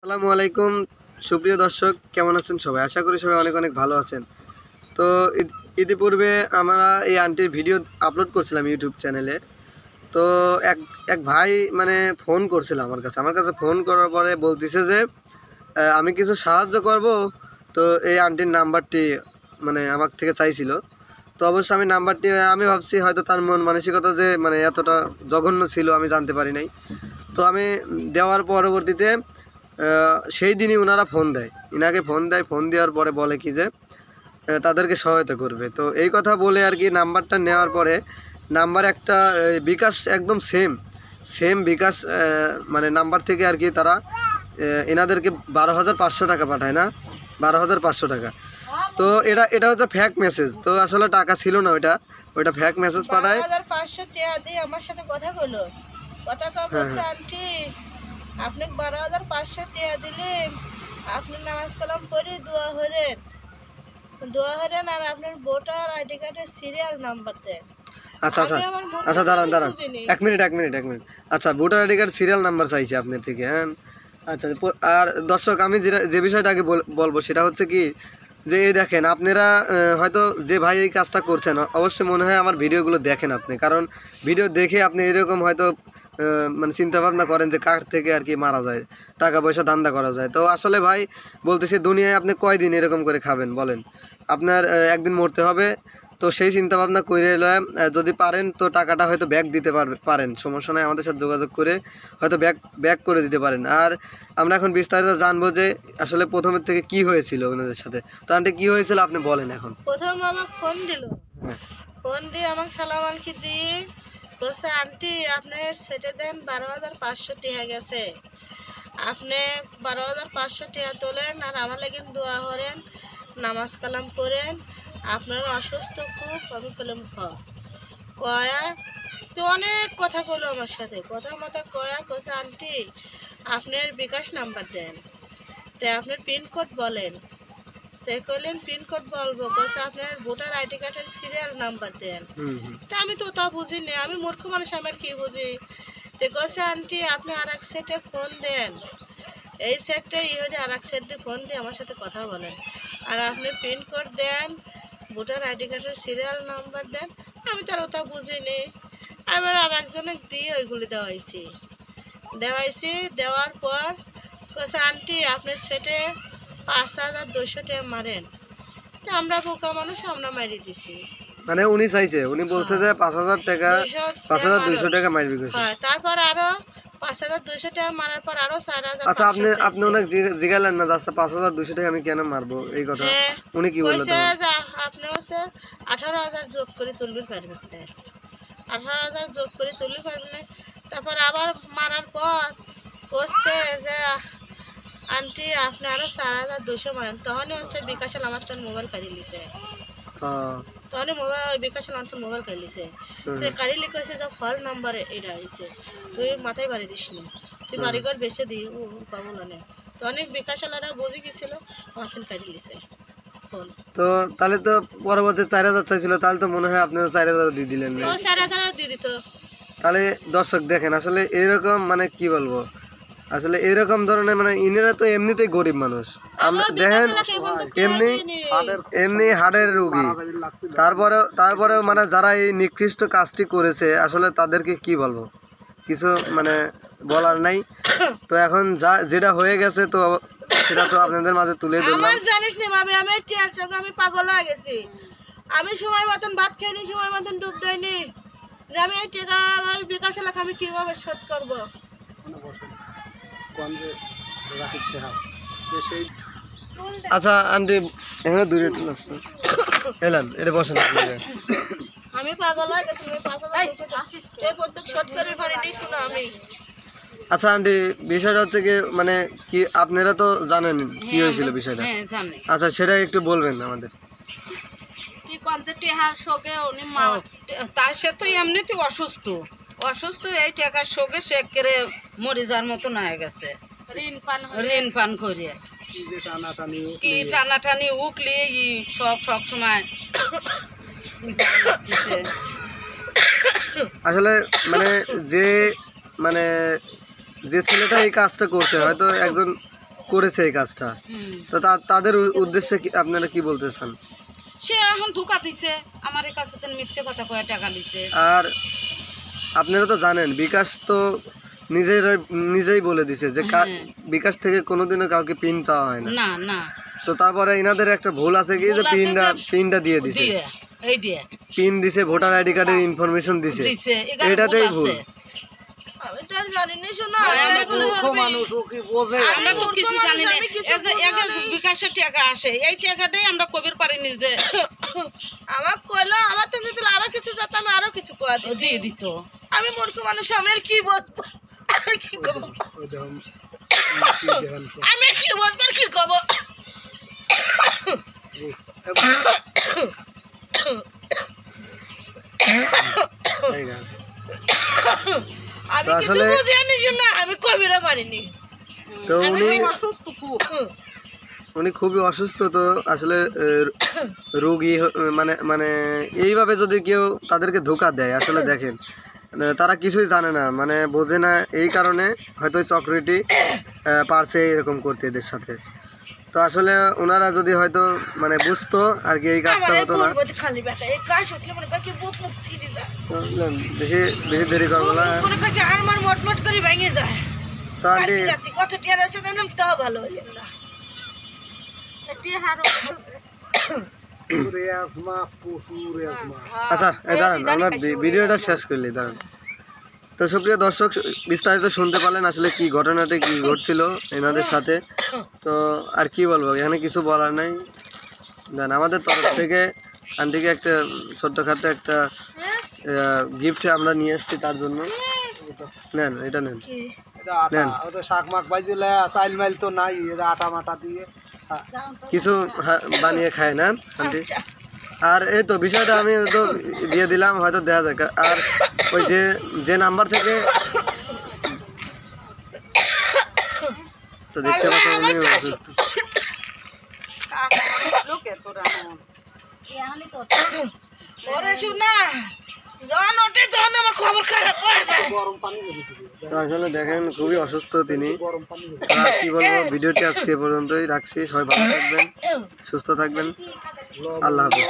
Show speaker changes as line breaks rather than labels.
আসসালামু আলাইকুম সুপ্রিয় দর্শক, কেমন আছেন সবাই? আশা করি সবাই অনেক অনেক ভালো আছেন। তো ইতিপূর্বে আমরা এই আন্টির ভিডিও আপলোড করছিলাম ইউটিউব চ্যানেলে। তো এক এক ভাই মানে ফোন করছিল আমার কাছে ফোন করার পরে বলতেছে যে আমি কিছু সাহায্য করব। তো এই আন্টির নাম্বারটি মানে আমার থেকে চাইছিল। তো অবশ্য আমি নাম্বারটি আমি ভাবছি হয়তো তার মন মানসিকতা যে মানে এতটা জঘন্য ছিল আমি জানতে পারি নাই। তো আমি দেওয়ার পরবর্তীতে সেই দিনই ওনারা ফোন দেয়, ইনাকে ফোন দেওয়ার পরে বলে কি যে তাদেরকে সহায়তা করবে। তো এই কথা বলে আর কি নাম্বারটা নেওয়ার পরে নাম্বার একটা বিকাশ একদম সেম বিকাশ মানে নাম্বার থেকে আর কি তারা এনাদেরকে 12,500 টাকা পাঠায় না, 12,500 টাকা। তো এটা হচ্ছে ফ্যাক মেসেজ। তো আসলে টাকা ছিল না, ওইটা ফ্যাক মেসেজ পাঠায়।
12,500 টাকা দিয়ে আমার সাথে কথা হলো, কথা বলছে আন্টি আপনি 12,500 টাকা দিলে আপনি নামাজ কালাম পড়ে দোয়া হলেন আর আপনার ভোটার আইডি কার্ডের সিরিয়াল নাম্বার দেন।
আচ্ছা আচ্ছা আচ্ছা, দাঁড়ান এক মিনিট। আচ্ছা, voter ID card serial number চাইছে আপনার থেকে, হ্যাঁ। আচ্ছা, আর দর্শক আমি যে বিষয়টা আগে বলবো সেটা হচ্ছে কি যে এই দেখেন আপনারা হয়তো যে ভাই এই কাজটা করছেন অবশ্যই মনে হয় আমার ভিডিওগুলো দেখেন আপনি, কারণ ভিডিও দেখে আপনি এরকম হয়তো মানে চিন্তাভাবনা করেন যে কার থেকে আর কি মারা যায়, টাকা পয়সা ধান্দা করা যায়। তো আসলে ভাই বলতেছি দুনিয়ায় আপনি কয়দিন এরকম করে খাবেন বলেন? আপনার একদিন মরতে হবে। তো সেই চিন্তাভাবনা করে যদি পারেন তো টাকাটা হয়তো ব্যাক দিতে পারেন, সমস্যা নাই, আমাদের সাথে যোগাযোগ করে হয়তো ব্যাক করে দিতে পারেন। আর আমরা এখন বিস্তারিত জানবো যে আসলে প্রথমের থেকে কি হয়েছিল ওনাদের সাথে। তো আন্টি কি হয়েছিল আপনি বলেন এখন।
প্রথম আমাকে ফোন দিল, ফোন দিয়ে আমাকে সালাম আলকি দিয়ে বলছে আন্টি আপনার সেটে দেন 12,500 টাকা গেছে, আপনি 12,500 টাকা তোলেন আর আমার লেগেন দোয়া করেন, নামাজ কালাম করেন, আপনার অসুস্থ খুব। আমি বললাম কয়া তো অনেক কথা কলো আমার সাথে, কথা মতো কয়া কোসে আন্টি আপনার বিকাশ নাম্বার দেন, তাই আপনার পিনকোড বলেন। তাই কইলেন পিনকোড বলবো, কোসে আপনার ভোটার আইডি কার্ডের সিরিয়াল নাম্বার দেন। তা আমি তো তা বুঝি না, আমি মূর্খ মানুষ, আমার কি বুঝি। তো কোসে আন্টি আপনি আর এক সেটে ফোন দেন, এই সেটে হচ্ছে আর এক সেটে ফোন দিয়ে আমার সাথে কথা বলেন, আর আপনি পিনকোড দেন, ভোটার আইডি কার্ডের সিরিয়াল নাম্বার দেন। আমি তো আর ওটা বুঝিনি, আবার আর একজনে দিয়ে ওইগুলি দেওয়াইছি। দেওয়ার পর কোসে আন্টি আপনার সেটে 5,200 টাকা মারেন। তো আমরা বোকা মানুষ, আমরা মারি দিছি।
মানে উনি চাইছে, উনি বলছে যে 5,000 টাকা 5,200 টাকা মারবি কইছে।
হ্যাঁ, তারপর আরো 5,200 টাকা মারার পর আরো 4,000।
আচ্ছা, আপনি ওনাকে জিগালেন না যে 5,200 টাকা আমি কেন মারবো এই কথা? উনি কি বললেন?
আপনি হচ্ছে 18,000 যোগ করে তুলবে পারবেন, 18,000 যোগ করে তুলবে পারবেন না। তারপর আবার মারার পর বসছে যে আন্টি আপনি আরো 4,200 মারেন। তখনই হচ্ছে বিকাশাল আমার মোবাইল কাড়ি লিছে, তখন বিকাশাল আমার মোবাইল কাড়ি লিছে। কাড়ি লিখে হয়েছে যে ফল নাম্বারে এটা আইছে, তুই মাথায় বাড়ি দিস নি, তুই বাড়িঘর বেছে দি ও পাবো না। তো অনেক বিকাশালারা বুঝে গেছিল, আমার কাড়ি লিছে ফোন।
তো তাহলে তো পরবর্তী 4,000 চাইছিল, তাহলে তো মনে হয় আপনি 4,000 দিয়ে দিলেন।
4,000 দিয়ে দিত।
তাহলে দর্শক দেখেন আসলে এরকম মানে কি বলবো, আসলে এরকম ধরনের মানে ইনারা তো এমনিতেই গরিব মানুষ। আমরা দেখেন এমনি হার্টের রোগী, তারপরেও মানে যারা এই নিকৃষ্ট কাজটি করেছে আসলে তাদেরকে কি বলবো, কিছু মানে বলার নাই। তো এখন যেটা হয়ে গেছে তো সেটা তো আপনাদের মাঝে তুলে দিলাম।
আমার জানিস না ভাবে, আমি টিয়ার সঙ্গে আমি পাগল হয়ে গেছি। আমি সময় মতন ভাত খাইনি, সময় মতন ডুব দেয়নি, যে আমি এই টাকা ওই বিকাশ এলাকা আমি কিভাবে শোধ করবো।
আচ্ছা আন্টি এখানে দূরে এলেন, এটা বসেন।
আমি পাগল হয়ে গেছি, এই প্রত্যেক শোধ করে পারিনি শুনো আমি।
আচ্ছা আন্টি, বিষয়টা হচ্ছে কি মানে কি আপনারা তো জানেন কি হয়েছিল বিষয়টা? আচ্ছা সেটা একটু বলবেন আমাদের।
কি কনসেপ্টে হার শোকে উনি তার সাথে এমনিতে অসুস্থ এই টাকার শোকে সে করে মরে যাওয়ার মতো হয়ে গেছে, ঋণ পান করে কি টানাটানি উকলি সব সময়।
আসলে মানে যে ছেলেটা এই কাজটা করছে হয়তো একজন করেছে এই কাজটা, তো তাদের উদ্দেশ্যে আপনারা কি বলতে চান?
সে এখন ধোকা দিছে, আমার কাছে তো মিথ্যে কথা কয়ে টাকা দিছে।
আর আপনারা তো জানেন বিকাশ তো নিজেই বলে দিছে যে বিকাশ থেকে কোনোদিনও কাউকে পিন চাওয়া হয় না।
না না,
তো তারপরে এনাদের একটা ভুল আছে কি যে পিনটা দিয়ে দিছে,
এই দিয়ে
পিন দিছে, ভোটার আইডি কার্ডের ইনফরমেশন দিছে, এটাতেই ভুল।
আমি তো আর জানি না, শোনো
আমরা তো কিছু জানি না। বিকাশের টাকা আসে, এই টাকাটাই আমরা কবির পারিনি যে
আমার কইলো আমার তো যদি আরো কিছু যেত আমি আরো কিছু কয়া
দিয়ে দিত।
আমি মূর্খ মানুষ, আমি আর কি বলবো, আমি কি করবো, আমি কি বলবো আর কি করবো। আমি কিছু বুঝিনি যে না, আমি কবিরা পারিনি।
তো
অসুস্থ খুব,
উনি খুবই অসুস্থ। তো আসলে রোগী মানে মানে এইভাবে যদি কেউ তাদেরকে ধোকা দেয়, আসলে দেখেন তারা কিছুই জানে না, মানে বোঝে না, এই কারণে হয়তো চক্রটি পারছে এরকম করতে এদের সাথে। তো আসলে ওনারা যদি হয়তো মানে বুঝতো আর কি এই কাজটা হতো না।
খালি ব্যথা, এই কাজ উঠলে মনে কর কি বুক মুখ ছিঁড়ে যায়,
বেশি বেশি দেরি করবো না।
মনে কর আমার মটমট করে ভেঙে যায়।
তো আন্টি
রাতে কত টিয়ার আছে জানেন, তাও ভালো হইল না।
আচ্ছা দাঁড়ান, আমরা ভিডিওটা শেষ করলি, দাঁড়ান। তো সুপ্রিয় দর্শক, বিস্তারিত শুনতে পারলেন আসলে কি ঘটনাটা কি ঘটছিল এনাদের সাথে। তো আর কি বলবো, এখানে কিছু বলার নাই। জান আমাদের তরফ থেকে আন্টিকে একটা ছোট্টখাটো একটা গিফট আমরা নিয়ে এসেছি তার জন্য। নেন, এটা নেন, নেন।
শাক মাক বাজিলে চাইল মাইল তো নাই, আটা মাটা দিয়ে
কিছু বানিয়ে খায় নেন আন্টি। আর এই তো বিষয়টা আমি তো দিয়ে দিলাম, হয়তো দেওয়া যাক। আর ওই যে নাম্বার থেকে তো দেখতে পাচ্ছেন উনি অসুস্থ। তো আসলে দেখেন খুবই অসুস্থ তিনি। আর কি বলবো, ভিডিওটি আজকে পর্যন্তই রাখছি। সবাই ভালো থাকবেন, সুস্থ থাকবেন, আল্লাহ হাফেজ।